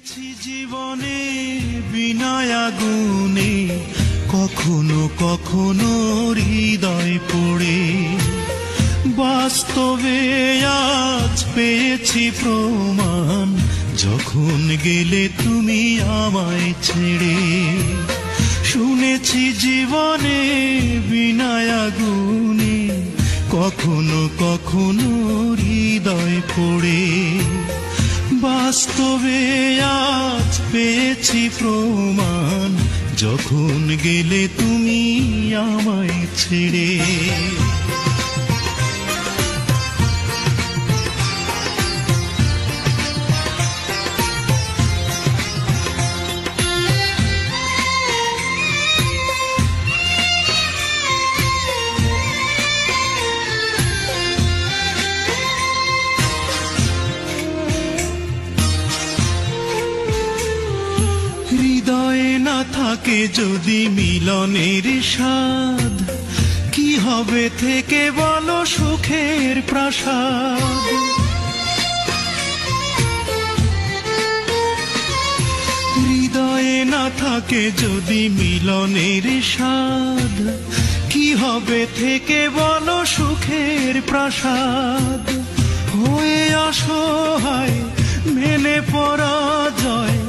শুনেছি জীবনে বিনয় আগুনে কখনো কখনো হৃদয় পড়ে, বাস্তবে আজ পেয়েছি প্রমাণ, যখন গেলে তুমি আমায় ছেড়ে। শুনেছি জীবনে বিনয় আগুনে কখনো কখনো হৃদয় পড়ে, বাস্তবে আজ পেয়েছি প্রমাণ, যখন গেলে তুমি আমায় ছেড়ে। হৃদয়ে না থাকে যদি মিলনের স্বাদ, কি হবে থেকে বলো সুখের প্রাসাদ। হৃদয়ে না থাকে যদি মিলনের স্বাদ, কি হবে থেকে বলো সুখের প্রাসাদ। হয়ে অসহায় মেনে পরাজয়,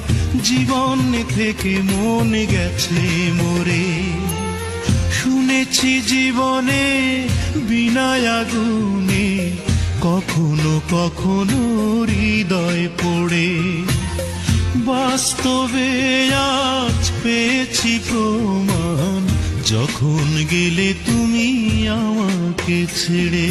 জীবন থেকে মন গেছে মরে। শুনেছি জীবনে বিনয় আগুনে কখনো কখনো হৃদয় পড়ে, বাস্তবে আজ পেয়েছি প্রমাণ, যখন গেলে তুমি আমাকে ছেড়ে।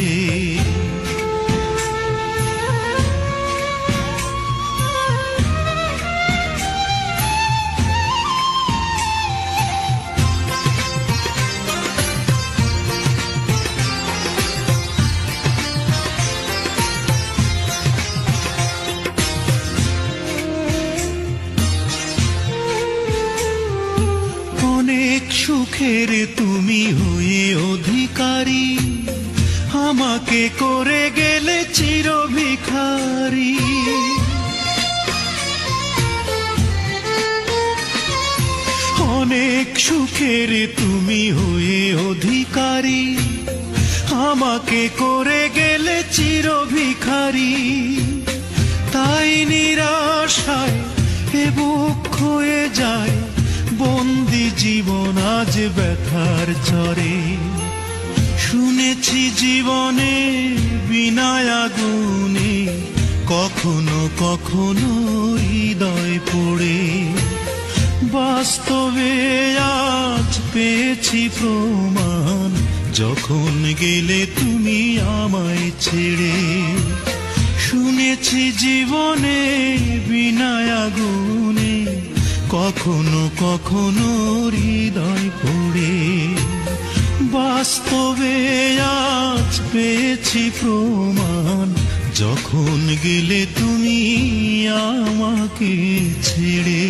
অনেক সুখের তুমি হয়ে অধিকারী, আমাকে করে গেলে চির ভিখারি। অনেক সুখের তুমি হয়ে অধিকারী, আমাকে করে গেলে চির ভিখারি। তাই নিরাশায় এ বুক হয়ে যায়, বন্দি জীবন আজ ব্যথার চরে। শুনেছি জীবনে বিনয় আগুনে কখনো কখনো হৃদয় পড়ে, বাস্তবে আজ পেয়েছি প্রমাণ, যখন গেলে তুমি আমায় ছেড়ে। শুনেছি জীবনে বিনয় আগুনে কখনো কখনো হৃদয় পড়ে, বাস্তবে আজ পেয়েছি প্রমাণ, যখন গেলে তুমি আমাকে ছেড়ে।